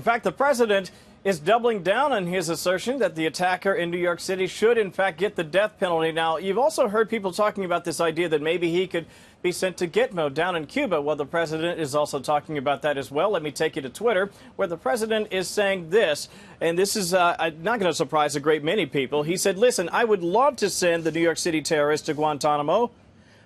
fact, the president is doubling down on his assertion that the attacker in New York City should, in fact, get the death penalty. Now, you've also heard people talking about this idea that maybe he could be sent to Gitmo down in Cuba. Well, the president is also talking about that as well. Let me take you to Twitter, where the president is saying this, and this is not going to surprise a great many people. He said, listen, I would love to send the New York City terrorists to Guantanamo,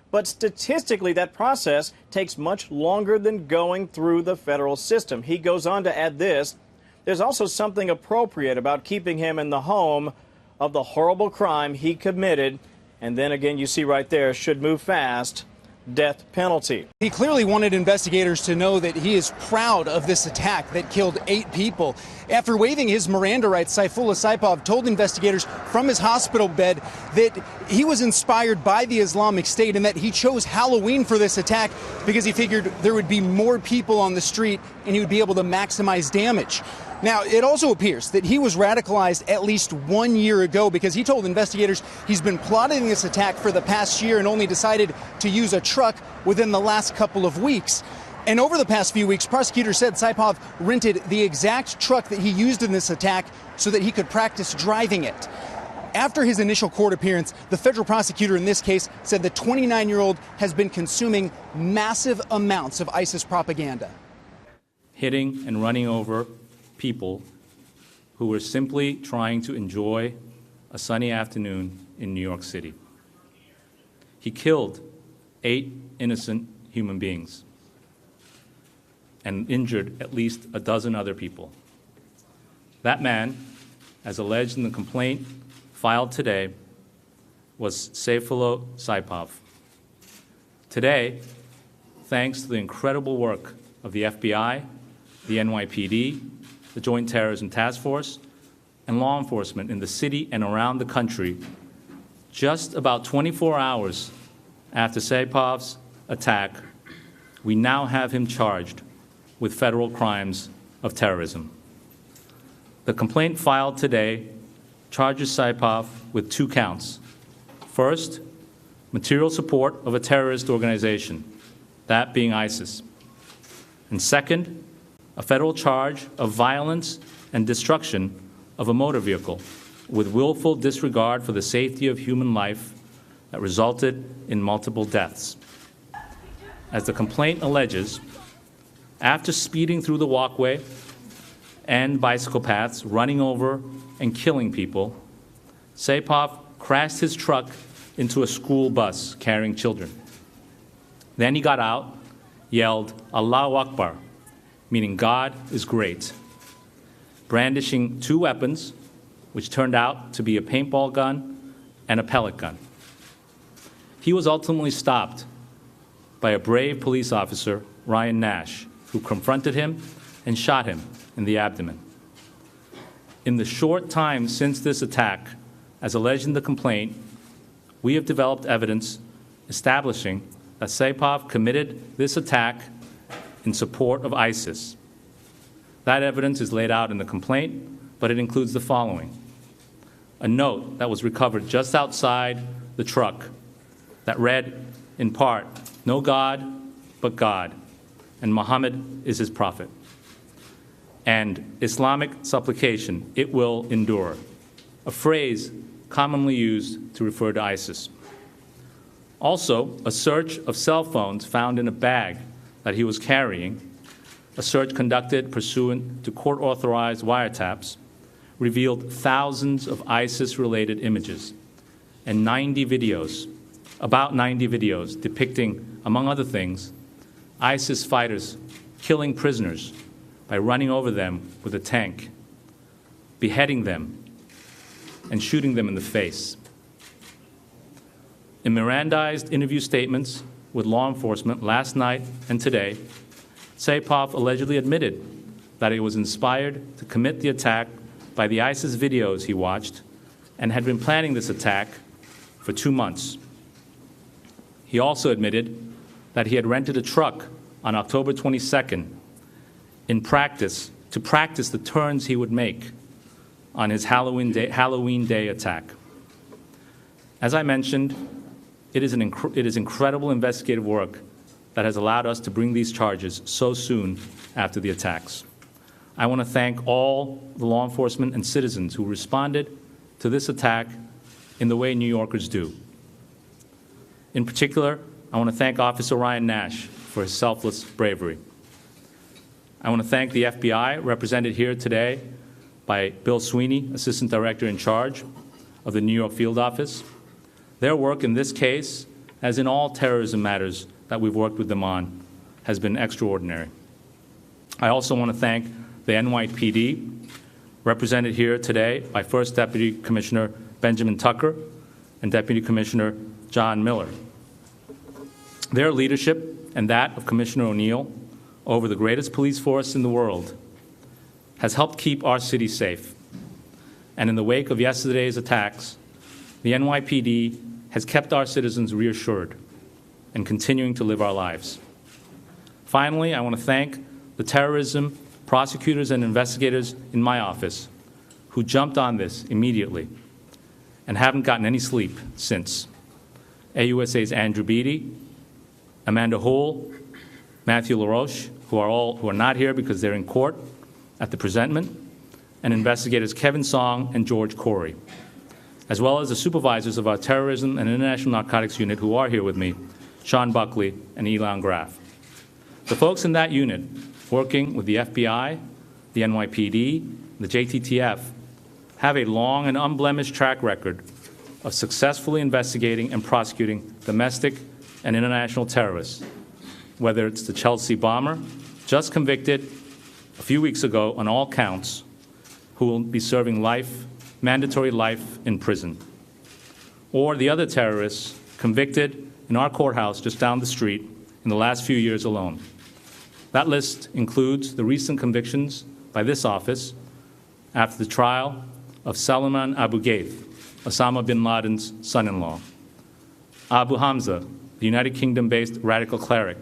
but statistically, that process takes much longer than going through the federal system. He goes on to add this. There's also something appropriate about keeping him in the home of the horrible crime he committed. And then again, you see right there, should move fast, death penalty. He clearly wanted investigators to know that he is proud of this attack that killed 8 people. After waiving his Miranda rights, Saifullah Saipov told investigators from his hospital bed that he was inspired by the Islamic State and that he chose Halloween for this attack because he figured there would be more people on the street and he would be able to maximize damage. Now, it also appears that he was radicalized at least 1 year ago because he told investigators he's been plotting this attack for the past year and only decided to use a truck within the last couple of weeks. And over the past few weeks, prosecutors said Saipov rented the exact truck that he used in this attack so that he could practice driving it. After his initial court appearance, the federal prosecutor in this case said the 29-year-old has been consuming massive amounts of ISIS propaganda. Hitting and running over people who were simply trying to enjoy a sunny afternoon in New York City. He killed 8 innocent human beings and injured at least a dozen other people. That man, as alleged in the complaint filed today, was Saifullah Saipov. Today, thanks to the incredible work of the FBI, the NYPD, the Joint Terrorism Task Force, and law enforcement in the city and around the country, just about 24 hours after Saipov's attack, we now have him charged with federal crimes of terrorism. The complaint filed today charges Saipov with 2 counts. First, material support of a terrorist organization, that being ISIS. And second, a federal charge of violence and destruction of a motor vehicle with willful disregard for the safety of human life that resulted in multiple deaths. As the complaint alleges, after speeding through the walkway and bicycle paths, running over and killing people, Saipov crashed his truck into a school bus carrying children. Then he got out, yelled, "Allahu Akbar," meaning God is great, brandishing 2 weapons, which turned out to be a paintball gun and a pellet gun. He was ultimately stopped by a brave police officer, Ryan Nash, who confronted him and shot him in the abdomen. In the short time since this attack, as alleged in the complaint, we have developed evidence establishing that Saipov committed this attack in support of ISIS. That evidence is laid out in the complaint, but it includes the following: a note that was recovered just outside the truck that read, in part, "No God but God, and Muhammad is his prophet," and Islamic supplication, "It will endure," a phrase commonly used to refer to ISIS. Also, a search of cell phones found in a bag that he was carrying, a search conducted pursuant to court-authorized wiretaps, revealed thousands of ISIS-related images and about 90 videos depicting, among other things, ISIS fighters killing prisoners by running over them with a tank, beheading them, and shooting them in the face. In Mirandized interview statements with law enforcement last night and today, Saipov allegedly admitted that he was inspired to commit the attack by the ISIS videos he watched and had been planning this attack for 2 months. He also admitted that he had rented a truck on October 22nd to practice the turns he would make on his Halloween Day attack. As I mentioned, it is incredible investigative work that has allowed us to bring these charges so soon after the attacks. I want to thank all the law enforcement and citizens who responded to this attack in the way New Yorkers do. In particular, I want to thank Officer Ryan Nash for his selfless bravery. I want to thank the FBI, represented here today by Bill Sweeney, Assistant Director in charge of the New York Field Office. Their work in this case, as in all terrorism matters that we've worked with them on, has been extraordinary. I also want to thank the NYPD, represented here today by First Deputy Commissioner Benjamin Tucker and Deputy Commissioner John Miller. Their leadership and that of Commissioner O'Neill over the greatest police force in the world has helped keep our city safe. And in the wake of yesterday's attacks, the NYPD has kept our citizens reassured and continuing to live our lives. Finally, I want to thank the terrorism prosecutors and investigators in my office who jumped on this immediately and haven't gotten any sleep since. AUSA's Andrew Beatty, Amanda Hull, Matthew LaRoche, who are not here because they're in court at the presentment, and investigators Kevin Song and George Corey, as well as the supervisors of our Terrorism and International Narcotics Unit who are here with me, Sean Buckley and Elon Graff. The folks in that unit, working with the FBI, the NYPD, the JTTF, have a long and unblemished track record of successfully investigating and prosecuting domestic and international terrorists, whether it's the Chelsea bomber, just convicted a few weeks ago on all counts, who will be serving life, mandatory life in prison, or the other terrorists convicted in our courthouse just down the street in the last few years alone. That list includes the recent convictions by this office after the trial of Salman Abu Ghaith, Osama bin Laden's son-in-law, Abu Hamza, the United Kingdom-based radical cleric,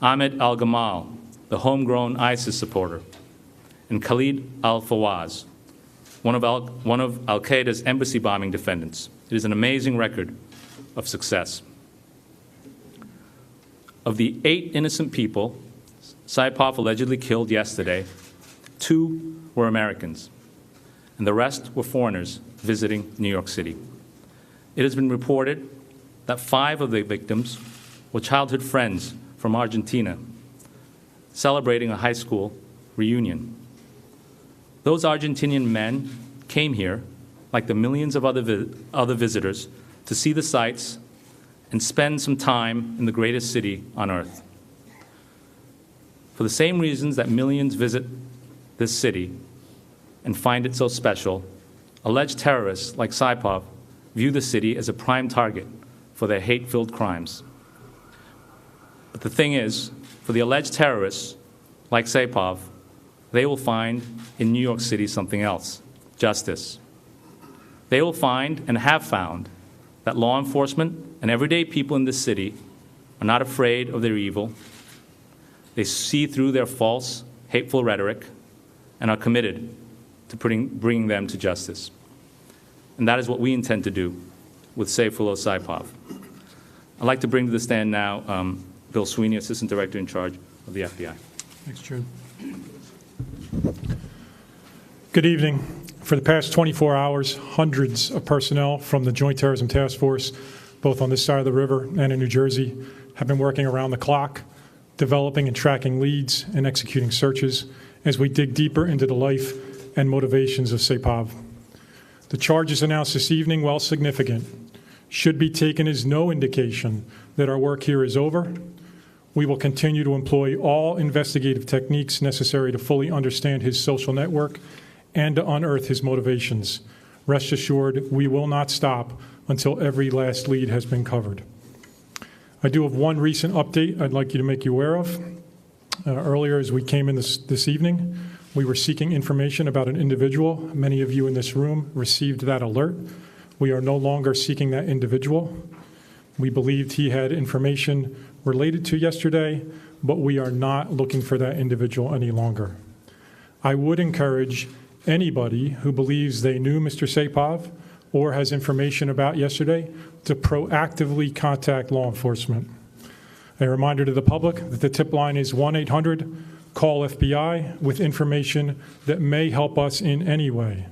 Ahmed al-Gamal, the homegrown ISIS supporter, and Khalid al-Fawaz, one of al-Qaeda's embassy bombing defendants. It is an amazing record of success. Of the 8 innocent people Saipov allegedly killed yesterday, 2 were Americans, and the rest were foreigners visiting New York City. It has been reported that 5 of the victims were childhood friends from Argentina, celebrating a high school reunion. Those Argentinian men came here, like the millions of other visitors, to see the sights and spend some time in the greatest city on earth. For the same reasons that millions visit this city and find it so special, alleged terrorists like Saipov view the city as a prime target for their hate-filled crimes. But the thing is, for the alleged terrorists like Saipov, they will find in New York City something else: justice. They will find and have found that law enforcement and everyday people in this city are not afraid of their evil. They see through their false, hateful rhetoric and are committed to bringing them to justice. And that is what we intend to do with Sayfullo Saipov. I'd like to bring to the stand now Bill Sweeney, Assistant Director in charge of the FBI. Thanks, June. Good evening. For the past 24 hours, hundreds of personnel from the Joint Terrorism Task Force, both on this side of the river and in New Jersey, have been working around the clock, developing and tracking leads and executing searches as we dig deeper into the life and motivations of Saipov. The charges announced this evening, while significant, should be taken as no indication that our work here is over. We will continue to employ all investigative techniques necessary to fully understand his social network and to unearth his motivations. Rest assured, we will not stop until every last lead has been covered. I do have one recent update I'd like you to make you aware of. Earlier, as we came in this evening, we were seeking information about an individual. Many of you in this room received that alert. We are no longer seeking that individual. We believed he had information related to yesterday, but we are not looking for that individual any longer. I would encourage anybody who believes they knew Mr. Saipov or has information about yesterday to proactively contact law enforcement. A reminder to the public that the tip line is Call FBI with information that may help us in any way.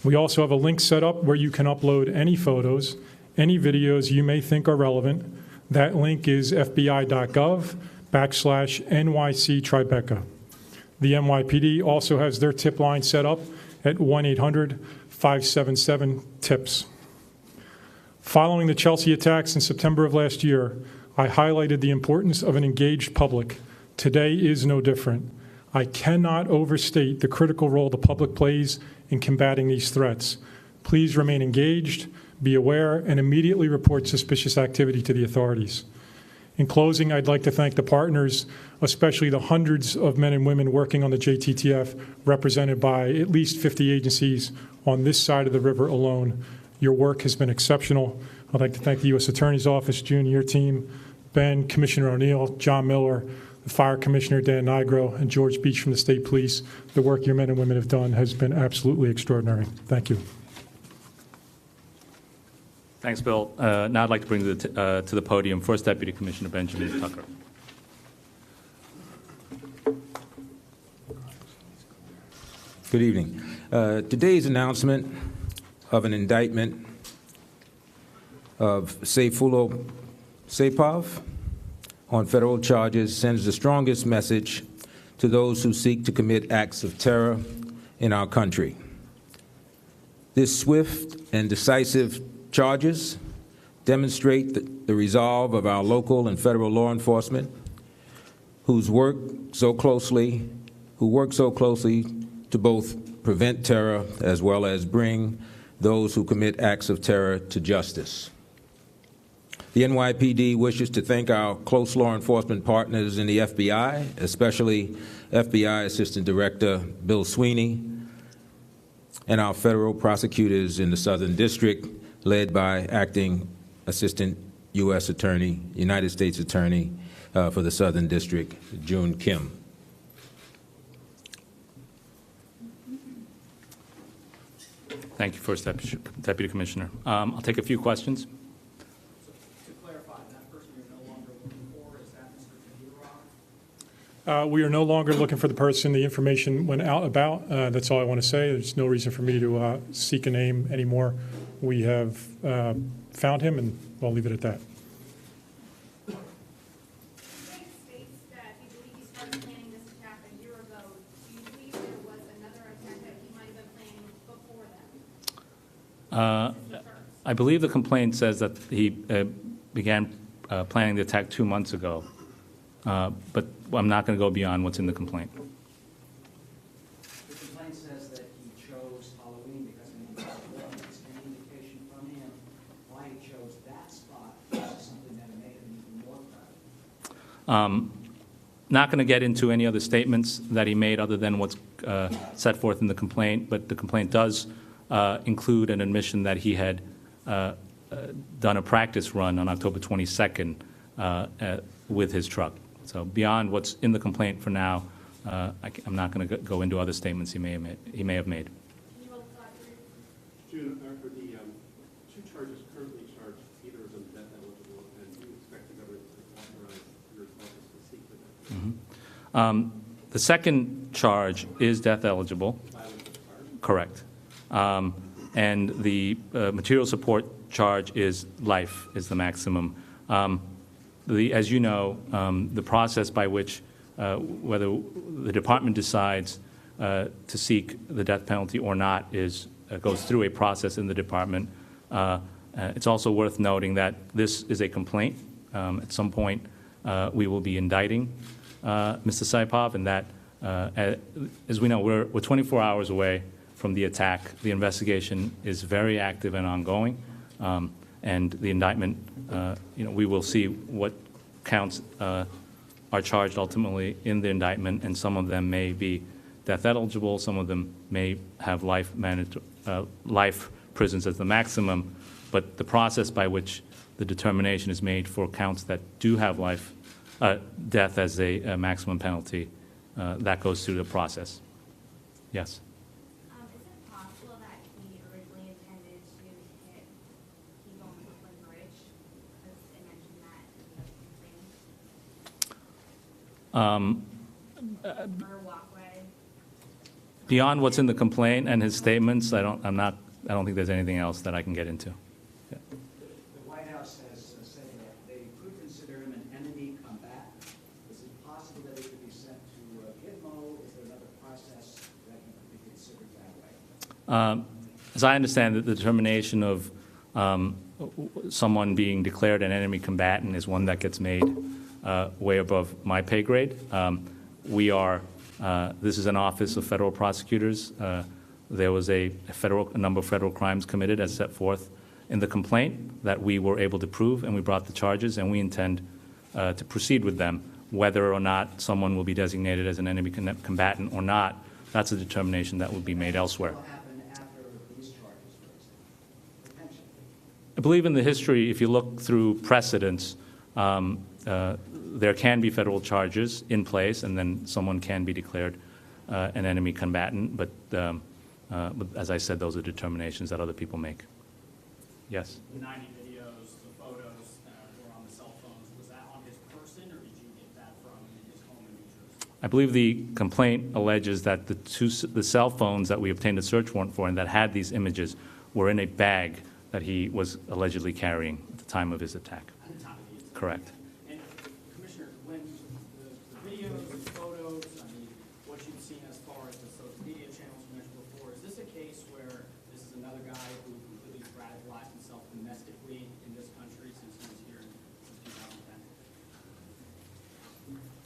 We also have a link set up where you can upload any photos, any videos you may think are relevant. That link is fbi.gov/NYC Tribeca. The NYPD also has their tip line set up at 1-800-577-TIPS. Following the Chelsea attacks in September of last year, I highlighted the importance of an engaged public. Today is no different. I cannot overstate the critical role the public plays in combating these threats. Please remain engaged, be aware, and immediately report suspicious activity to the authorities. In closing, I'd like to thank the partners, especially the hundreds of men and women working on the JTTF, represented by at least 50 agencies on this side of the river alone. Your work has been exceptional. I'd like to thank the U.S. Attorney's Office, June, your team, Ben, Commissioner O'Neill, John Miller, the Fire Commissioner, Dan Nigro, and George Beach from the State Police. The work your men and women have done has been absolutely extraordinary. Thank you. Thanks, Bill. Now I'd like to bring to the podium First Deputy Commissioner Benjamin Tucker. Good evening. Today's announcement of an indictment of Sayfullo Saipov on federal charges sends the strongest message to those who seek to commit acts of terror in our country. This swift and decisive charges demonstrate the resolve of our local and federal law enforcement who work so closely to both prevent terror as well as bring those who commit acts of terror to justice. The NYPD wishes to thank our close law enforcement partners in the FBI, especially FBI Assistant Director Bill Sweeney, and our federal prosecutors in the Southern District, led by Acting Assistant U.S. Attorney, United States Attorney for the Southern District, June Kim. Thank you, First Deputy Commissioner. I'll take a few questions. We are no longer looking for the person the information went out about. That's all I want to say. There's no reason for me to seek a name anymore. We have found him, and I'll leave it at that. States that you believe he started planning this attack a year ago. Do you believe there was another attack that he might have been planning before that? I believe the complaint says that he began planning the attack 2 months ago. But I'm not going to go beyond what's in the complaint. The complaint says that he chose Halloween because he was born. Is there any indication from him why he chose that spot versus something that made him even more proud? Not going to get into any other statements that he made other than what's set forth in the complaint, but the complaint does include an admission that he had done a practice run on October 22nd with his truck. So beyond what's in the complaint for now, I'm not going to go into other statements he may have made. June, are the two charges currently charged, either of them death eligible, and do you expect the government to authorize your office to seek the death penalty? The second charge is death eligible. Correct. And the material support charge is life, is the maximum. As you know, the process by which whether the department decides to seek the death penalty or not goes through a process in the department. It's also worth noting that this is a complaint. At some point, we will be indicting Mr. Saipov, and that, as we know, we're 24 hours away from the attack. The investigation is very active and ongoing. And the indictment, we will see what counts are charged ultimately in the indictment, and some of them may be death eligible, some of them may have life prisons as the maximum, but the process by which the determination is made for counts that do have death as a maximum penalty, that goes through the process. Yes? Or walkway? Beyond what's in the complaint and his statements, I don't think there's anything else that I can get into. Yeah. The White House has said that they could consider him an enemy combatant. Is it possible that he could be sent to Gitmo? Is there another process that he could be considered that way? As I understand it, the determination of someone being declared an enemy combatant is one that gets made way above my pay grade. This is an office of federal prosecutors. There was a number of federal crimes committed as set forth in the complaint that we were able to prove, and we brought the charges, and we intend to proceed with them. Whether or not someone will be designated as an enemy combatant or not, that's a determination that will be made elsewhere. What will happen after these charges, for example? Potentially. I believe in the history, if you look through precedents, there can be federal charges in place, and then someone can be declared an enemy combatant. But as I said, those are determinations that other people make. Yes? The 90 videos, the photos were on the cell phones. Was that on his person, or did you get that from his home in New Jersey? I believe the complaint alleges that the cell phones that we obtained a search warrant for and that had these images were in a bag that he was allegedly carrying at the time of his attack. At the time of the attack. Correct. And Commissioner, when the videos, the photos, I mean, what you've seen as far as the social media channels you mentioned before, is this a case where this is another guy who completely radicalized himself domestically in this country since he was here since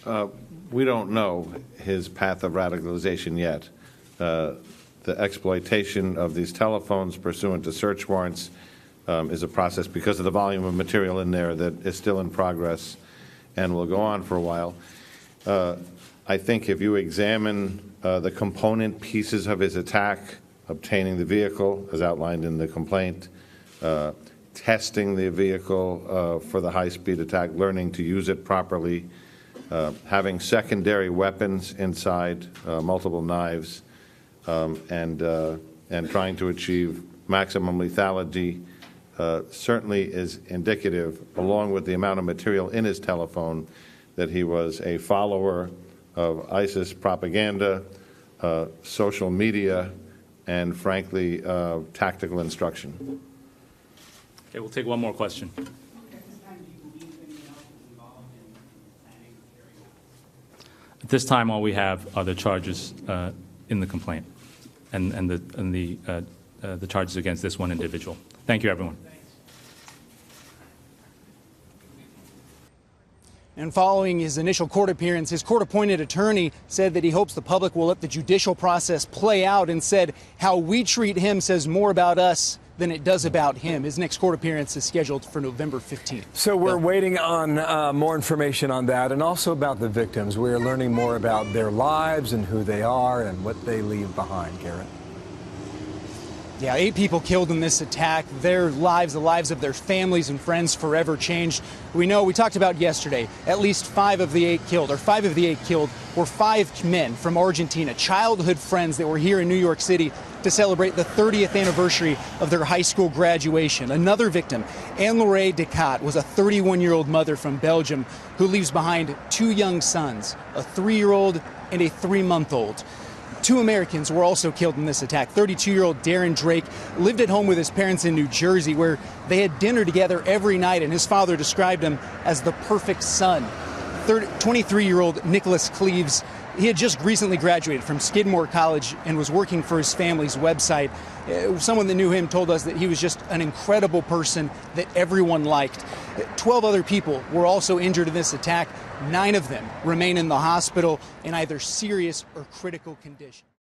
2010? We don't know his path of radicalization yet. The exploitation of these telephones pursuant to search warrants is a process because of the volume of material in there that is still in progress and will go on for a while. I think if you examine the component pieces of his attack, obtaining the vehicle as outlined in the complaint, testing the vehicle for the high-speed attack, learning to use it properly, having secondary weapons inside, multiple knives, and trying to achieve maximum lethality certainly is indicative, along with the amount of material in his telephone, that he was a follower of ISIS propaganda, social media, and frankly, tactical instruction. Okay, we'll take one more question. At this time, do you believe anyone else was involved in planning or carrying out? At this time, all we have are the charges in the complaint and the charges against this one individual. Thank you, everyone. And following his initial court appearance, his court-appointed attorney said that he hopes the public will let the judicial process play out, and said how we treat him says more about us than it does about him. His next court appearance is scheduled for November 15th. So we're waiting on more information on that, and also about the victims. We're learning more about their lives and who they are and what they leave behind, Garrett. Yeah, 8 people killed in this attack. Their lives, the lives of their families and friends, forever changed. We talked about yesterday, at least 5 of the 8 killed were 5 men from Argentina, childhood friends that were here in New York City to celebrate the 30th anniversary of their high school graduation. Another victim, Anne-Laure Descartes, was a 31-year-old mother from Belgium who leaves behind 2 young sons, a 3-year-old and a 3-month-old. 2 Americans were also killed in this attack. 32-year-old Darren Drake lived at home with his parents in New Jersey, where they had dinner together every night, and his father described him as the perfect son. 23-year-old Nicholas Cleaves, he had just recently graduated from Skidmore College and was working for his family's website. Someone that knew him told us that he was just an incredible person that everyone liked. 12 other people were also injured in this attack. 9 of them remain in the hospital in either serious or critical condition.